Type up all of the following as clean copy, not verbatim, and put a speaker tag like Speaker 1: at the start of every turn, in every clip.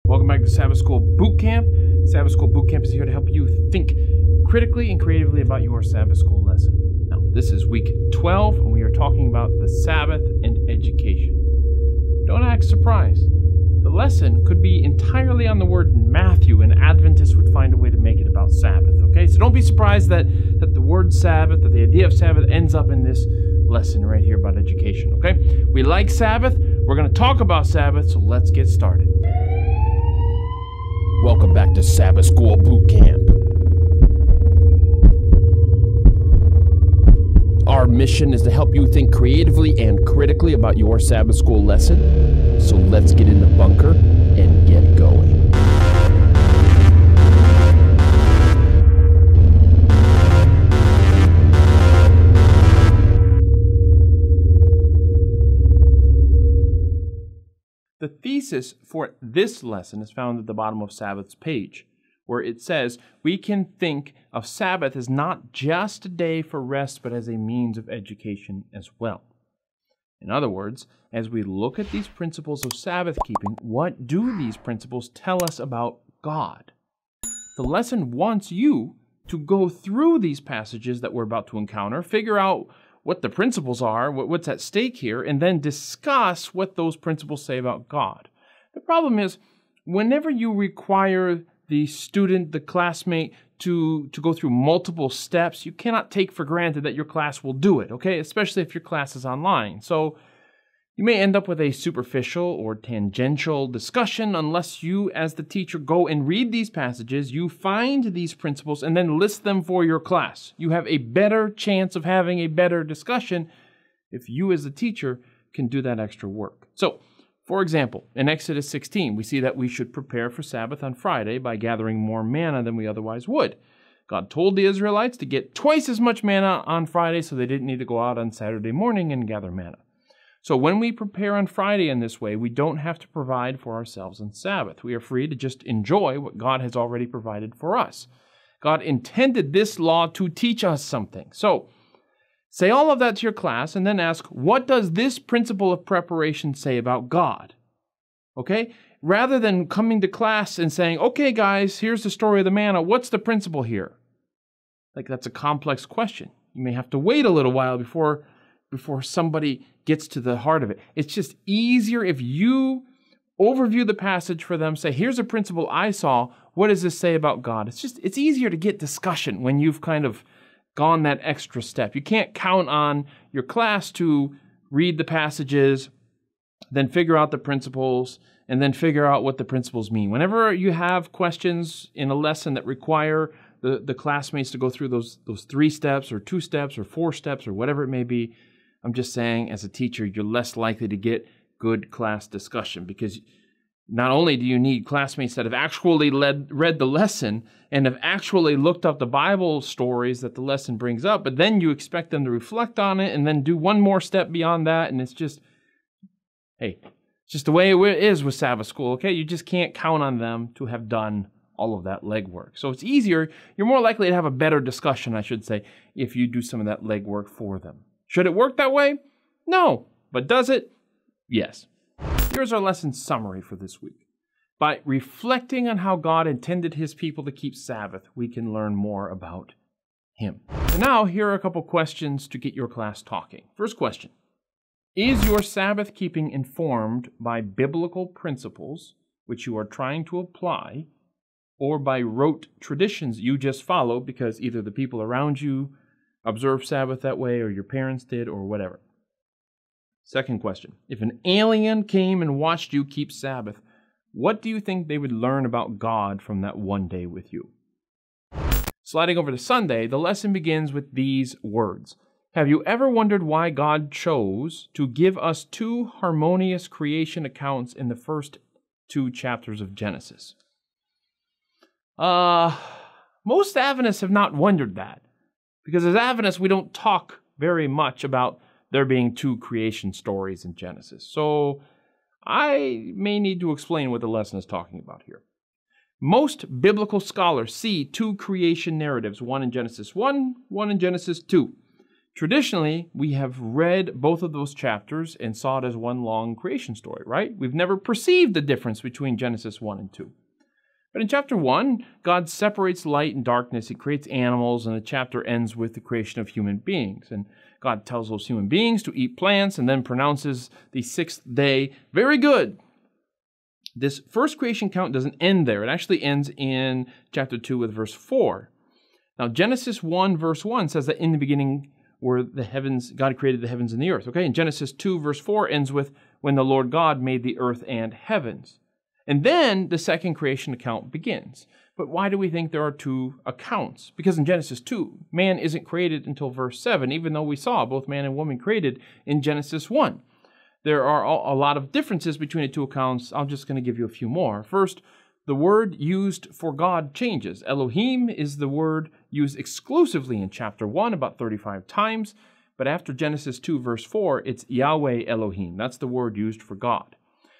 Speaker 1: Welcome back to Sabbath School Boot Camp. Sabbath School Boot Camp is here to help you think critically and creatively about your Sabbath School lesson. Now, this is week 12, and we are talking about the Sabbath and education. Don't act surprised. The lesson could be entirely on the word Matthew, and Adventists would find a way to make it about Sabbath, okay? So don't be surprised that the word Sabbath, that the idea of Sabbath ends up in this lesson right here about education, okay? We like Sabbath. We're going to talk about Sabbath, so let's get started. Welcome back to Sabbath School Boot Camp. Our mission is to help you think creatively and critically about your Sabbath School lesson. So let's get in the bunker and get going. The thesis for this lesson is found at the bottom of Sabbath's page, where it says, we can think of Sabbath as not just a day for rest, but as a means of education as well. In other words, as we look at these principles of Sabbath keeping, what do these principles tell us about God? The lesson wants you to go through these passages that we're about to encounter, figure out what the principles are, what's at stake here, and then discuss what those principles say about God. The problem is, whenever you require the student, the classmate, to go through multiple steps, you cannot take for granted that your class will do it, okay? Especially if your class is online. So you may end up with a superficial or tangential discussion unless you, as the teacher, go and read these passages, you find these principles, and then list them for your class. You have a better chance of having a better discussion if you, as the teacher, can do that extra work. So, for example, in Exodus 16, we see that we should prepare for Sabbath on Friday by gathering more manna than we otherwise would. God told the Israelites to get twice as much manna on Friday, so they didn't need to go out on Saturday morning and gather manna. So when we prepare on Friday in this way, we don't have to provide for ourselves on Sabbath. We are free to just enjoy what God has already provided for us. God intended this law to teach us something. So say all of that to your class and then ask, what does this principle of preparation say about God? Okay? Rather than coming to class and saying, okay, guys, here's the story of the manna. What's the principle here? Like, that's a complex question. You may have to wait a little while before somebody gets to the heart of it. It's just easier if you overview the passage for them, say, here's a principle I saw. What does this say about God? It's easier to get discussion when you've kind of gone that extra step. You can't count on your class to read the passages, then figure out the principles, and then figure out what the principles mean. Whenever you have questions in a lesson that require the classmates to go through those 3 steps or 2 steps or 4 steps or whatever it may be, I'm just saying, as a teacher, you're less likely to get good class discussion, because not only do you need classmates that have actually read the lesson and have actually looked up the Bible stories that the lesson brings up, but then you expect them to reflect on it and then do one more step beyond that, and it's just, hey, it's just the way it is with Sabbath School, okay? You just can't count on them to have done all of that legwork. So it's easier, you're more likely to have a better discussion, I should say, if you do some of that legwork for them. Should it work that way? No. But does it? Yes. Here's our lesson summary for this week. By reflecting on how God intended His people to keep Sabbath, we can learn more about Him. And now, here are a couple questions to get your class talking. First question. Is your Sabbath keeping informed by biblical principles which you are trying to apply, or by rote traditions you just follow because either the people around you observe Sabbath that way, or your parents did, or whatever? Second question. If an alien came and watched you keep Sabbath, what do you think they would learn about God from that one day with you? Sliding over to Sunday, the lesson begins with these words. Have you ever wondered why God chose to give us 2 harmonious creation accounts in the first 2 chapters of Genesis? Most Adventists have not wondered that, because as Adventists, we don't talk very much about there being 2 creation stories in Genesis. So I may need to explain what the lesson is talking about here. Most biblical scholars see 2 creation narratives, one in Genesis 1, one in Genesis 2. Traditionally, we have read both of those chapters and saw it as one long creation story, right? We've never perceived the difference between Genesis 1 and 2. But in chapter 1, God separates light and darkness. He creates animals, and the chapter ends with the creation of human beings. And God tells those human beings to eat plants and then pronounces the sixth day very good. This first creation count doesn't end there. It actually ends in chapter 2 with verse 4. Now, Genesis 1 verse 1 says that in the beginning were the heavens, God created the heavens and the earth. Okay, and Genesis 2 verse 4 ends with when the Lord God made the earth and heavens. And then the second creation account begins. But why do we think there are two accounts? Because in Genesis 2, man isn't created until verse 7, even though we saw both man and woman created in Genesis 1. There are a lot of differences between the two accounts. I'm just going to give you a few more. First, the word used for God changes. Elohim is the word used exclusively in chapter 1 about 35 times. But after Genesis 2 verse 4, it's Yahweh Elohim. That's the word used for God.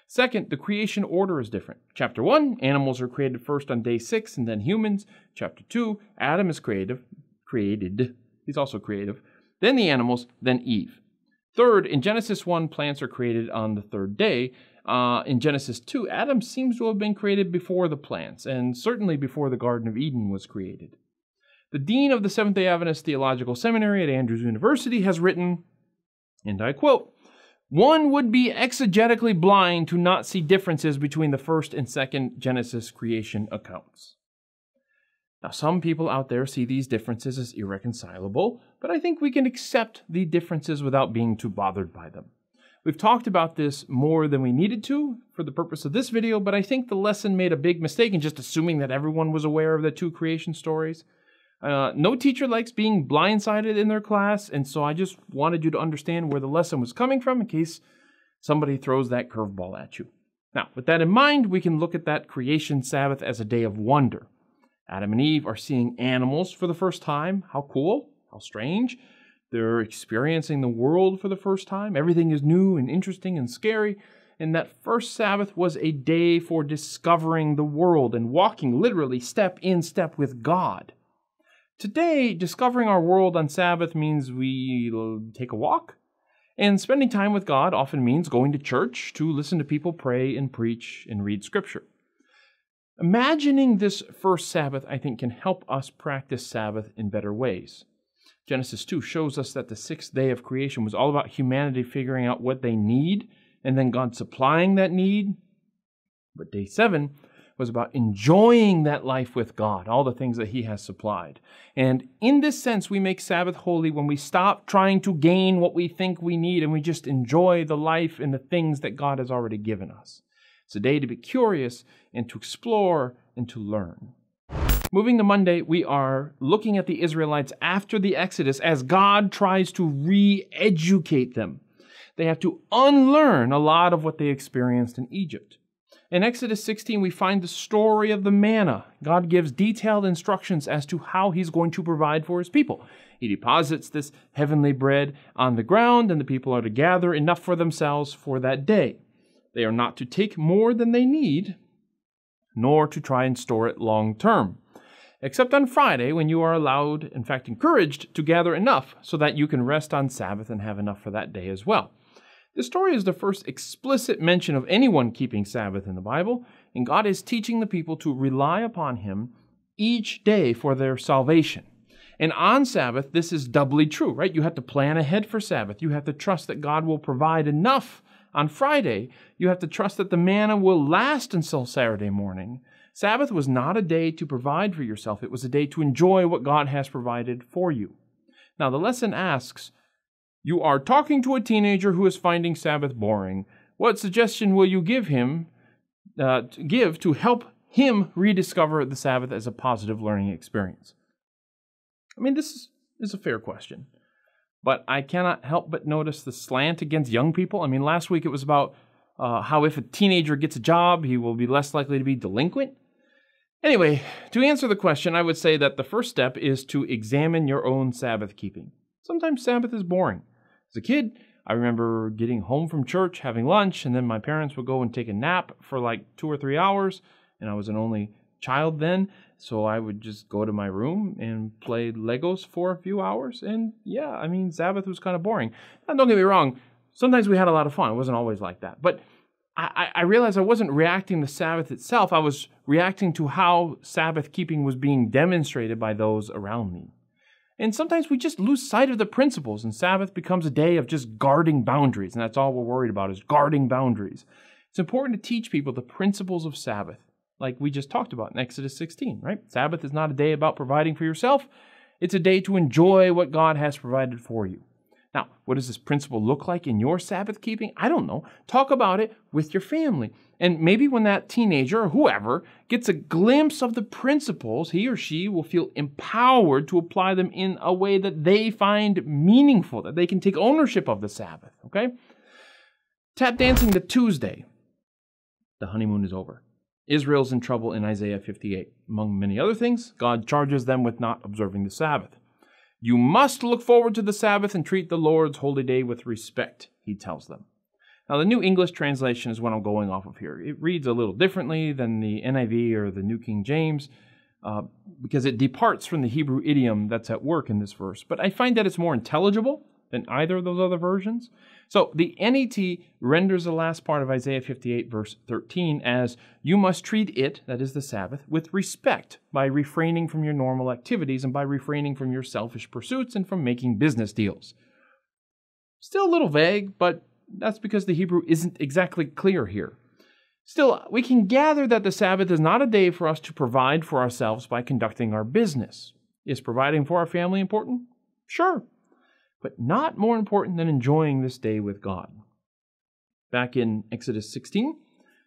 Speaker 1: Second, the creation order is different. Chapter 1, animals are created first on day 6 and then humans. Chapter 2, Adam is created. He's also creative. Then the animals, then Eve. Third, in Genesis 1, plants are created on the third day. In Genesis 2, Adam seems to have been created before the plants, and certainly before the Garden of Eden was created. The dean of the Seventh-day Adventist Theological Seminary at Andrews University has written, and I quote, "One would be exegetically blind to not see differences between the first and second Genesis creation accounts." Now, some people out there see these differences as irreconcilable, but I think we can accept the differences without being too bothered by them. We've talked about this more than we needed to for the purpose of this video, but I think the lesson made a big mistake in just assuming that everyone was aware of the two creation stories. No teacher likes being blindsided in their class, and so I just wanted you to understand where the lesson was coming from in case somebody throws that curveball at you. Now, with that in mind, we can look at that creation Sabbath as a day of wonder. Adam and Eve are seeing animals for the first time. How cool, how strange. They're experiencing the world for the first time. Everything is new and interesting and scary. And that first Sabbath was a day for discovering the world and walking literally step in step with God. Today, discovering our world on Sabbath means we take a walk, and spending time with God often means going to church to listen to people pray and preach and read Scripture. Imagining this first Sabbath, I think, can help us practice Sabbath in better ways. Genesis 2 shows us that the sixth day of creation was all about humanity figuring out what they need, and then God supplying that need. But day 7 was about enjoying that life with God, all the things that He has supplied. And in this sense, we make Sabbath holy when we stop trying to gain what we think we need and we just enjoy the life and the things that God has already given us. It's a day to be curious and to explore and to learn. Moving to Monday, we are looking at the Israelites after the Exodus as God tries to re-educate them. They have to unlearn a lot of what they experienced in Egypt. In Exodus 16, we find the story of the manna. God gives detailed instructions as to how He's going to provide for His people. He deposits this heavenly bread on the ground, and the people are to gather enough for themselves for that day. They are not to take more than they need, nor to try and store it long term. Except on Friday, when you are allowed, in fact encouraged, to gather enough so that you can rest on Sabbath and have enough for that day as well. This story is the first explicit mention of anyone keeping Sabbath in the Bible, and God is teaching the people to rely upon Him each day for their salvation. And on Sabbath, this is doubly true, right? You have to plan ahead for Sabbath. You have to trust that God will provide enough. On Friday, you have to trust that the manna will last until Saturday morning. Sabbath was not a day to provide for yourself. It was a day to enjoy what God has provided for you. Now, the lesson asks, you are talking to a teenager who is finding Sabbath boring. What suggestion will you give to help him rediscover the Sabbath as a positive learning experience? I mean, this is a fair question, but I cannot help but notice the slant against young people. I mean, last week it was about how if a teenager gets a job, he will be less likely to be delinquent. Anyway, to answer the question, I would say that the first step is to examine your own Sabbath keeping. Sometimes Sabbath is boring. As a kid, I remember getting home from church, having lunch, and then my parents would go and take a nap for like 2 or 3 hours, and I was the only child then, so I would just go to my room and play Legos for a few hours. And yeah, I mean, Sabbath was kind of boring. Now, don't get me wrong, sometimes we had a lot of fun. It wasn't always like that. But I realized I wasn't reacting to Sabbath itself. I was reacting to how Sabbath keeping was being demonstrated by those around me. And sometimes we just lose sight of the principles, and Sabbath becomes a day of just guarding boundaries, and that's all we're worried about is guarding boundaries. It's important to teach people the principles of Sabbath, like we just talked about in Exodus 16, right? Sabbath is not a day about providing for yourself. It's a day to enjoy what God has provided for you. Now, what does this principle look like in your Sabbath keeping? I don't know. Talk about it with your family. And maybe when that teenager or whoever gets a glimpse of the principles, he or she will feel empowered to apply them in a way that they find meaningful, that they can take ownership of the Sabbath, okay? Tap dancing to Tuesday. The honeymoon is over. Israel's in trouble in Isaiah 58. Among many other things, God charges them with not observing the Sabbath. You must look forward to the Sabbath and treat the Lord's holy day with respect, he tells them. Now, the New English translation is what I'm going off of here. It reads a little differently than the NIV or the New King James because it departs from the Hebrew idiom that's at work in this verse. But I find that it's more intelligible than either of those other versions. So the NET renders the last part of Isaiah 58, verse 13, as you must treat it, that is the Sabbath, with respect by refraining from your normal activities and by refraining from your selfish pursuits and from making business deals. Still a little vague, but that's because the Hebrew isn't exactly clear here. Still, we can gather that the Sabbath is not a day for us to provide for ourselves by conducting our business. Is providing for our family important? Sure, but not more important than enjoying this day with God. Back in Exodus 16,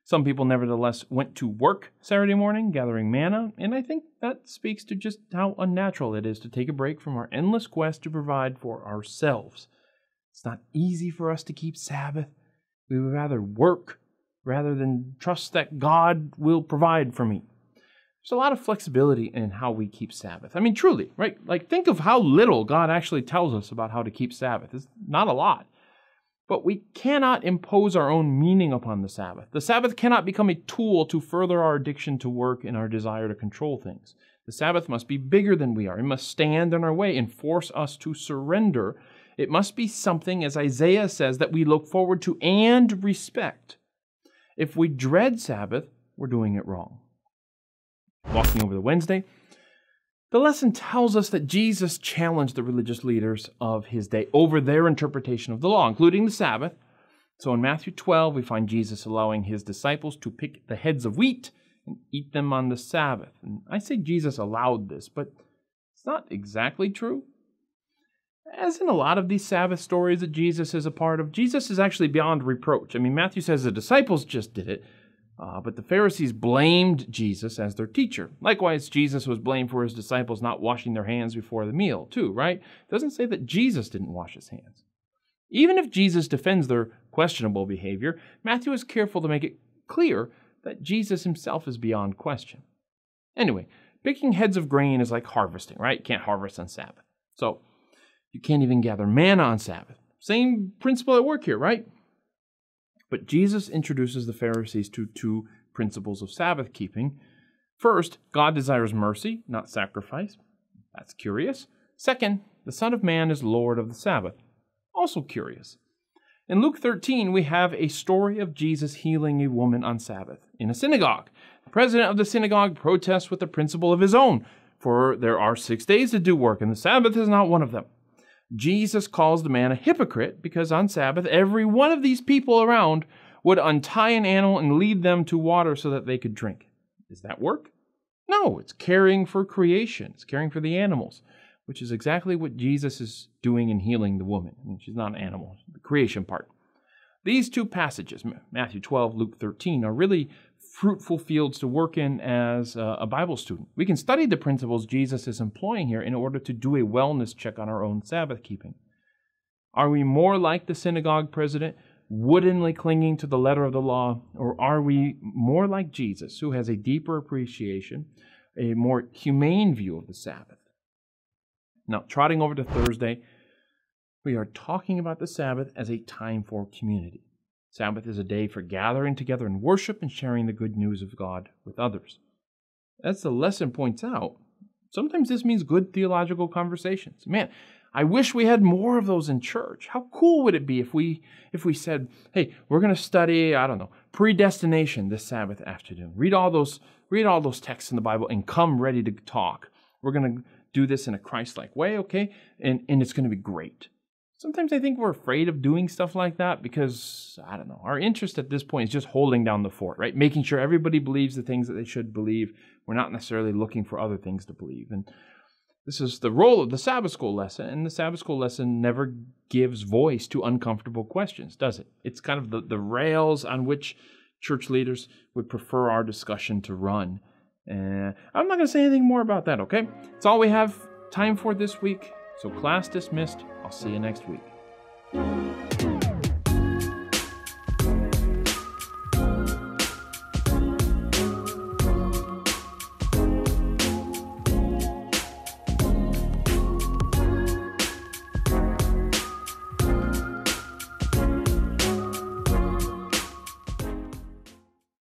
Speaker 1: some people nevertheless went to work Saturday morning gathering manna, and I think that speaks to just how unnatural it is to take a break from our endless quest to provide for ourselves. It's not easy for us to keep Sabbath. We would rather work rather than trust that God will provide for me. There's a lot of flexibility in how we keep Sabbath. I mean, truly, right? Like, think of how little God actually tells us about how to keep Sabbath. It's not a lot. But we cannot impose our own meaning upon the Sabbath. The Sabbath cannot become a tool to further our addiction to work and our desire to control things. The Sabbath must be bigger than we are. It must stand in our way and force us to surrender. It must be something, as Isaiah says, that we look forward to and respect. If we dread Sabbath, we're doing it wrong. Walking over the Wednesday, the lesson tells us that Jesus challenged the religious leaders of his day over their interpretation of the law, including the Sabbath. So in Matthew 12, we find Jesus allowing his disciples to pick the heads of wheat and eat them on the Sabbath. And I say Jesus allowed this, but it's not exactly true. As in a lot of these Sabbath stories that Jesus is a part of, Jesus is actually beyond reproach. I mean, Matthew says the disciples just did it, but the Pharisees blamed Jesus as their teacher. Likewise, Jesus was blamed for his disciples not washing their hands before the meal, too, right? It doesn't say that Jesus didn't wash his hands. Even if Jesus defends their questionable behavior, Matthew is careful to make it clear that Jesus himself is beyond question. Anyway, picking heads of grain is like harvesting, right? You can't harvest on Sabbath. So you can't even gather manna on Sabbath. Same principle at work here, right? But Jesus introduces the Pharisees to two principles of Sabbath keeping. First, God desires mercy, not sacrifice. That's curious. Second, the Son of Man is Lord of the Sabbath. Also curious. In Luke 13, we have a story of Jesus healing a woman on Sabbath in a synagogue. The president of the synagogue protests with a principle of his own, for there are 6 days to do work, and the Sabbath is not one of them. Jesus calls the man a hypocrite because on Sabbath, every one of these people around would untie an animal and lead them to water so that they could drink. Is that work? No, it's caring for creation. It's caring for the animals, which is exactly what Jesus is doing in healing the woman. I mean, she's not an animal, the creation part. These two passages, Matthew 12, Luke 13, are really fruitful fields to work in as a Bible student. We can study the principles Jesus is employing here in order to do a wellness check on our own Sabbath keeping. Are we more like the synagogue president, woodenly clinging to the letter of the law, or are we more like Jesus, who has a deeper appreciation, a more humane view of the Sabbath? Now, trotting over to Thursday, we are talking about the Sabbath as a time for community. Sabbath is a day for gathering together in worship and sharing the good news of God with others. as the lesson points out, sometimes this means good theological conversations. Man, I wish we had more of those in church. How cool would it be if we said, hey, we're going to study, I don't know, predestination this Sabbath afternoon. Read all those texts in the Bible and come ready to talk. We're going to do this in a Christ-like way, okay? And it's going to be great. Sometimes I think we're afraid of doing stuff like that because, I don't know, our interest at this point is just holding down the fort, right? Making sure everybody believes the things that they should believe. We're not necessarily looking for other things to believe. And this is the role of the Sabbath school lesson, and the Sabbath school lesson never gives voice to uncomfortable questions, does it? It's kind of the rails on which church leaders would prefer our discussion to run. I'm not going to say anything more about that, okay? It's all we have time for this week. So class dismissed. I'll see you next week.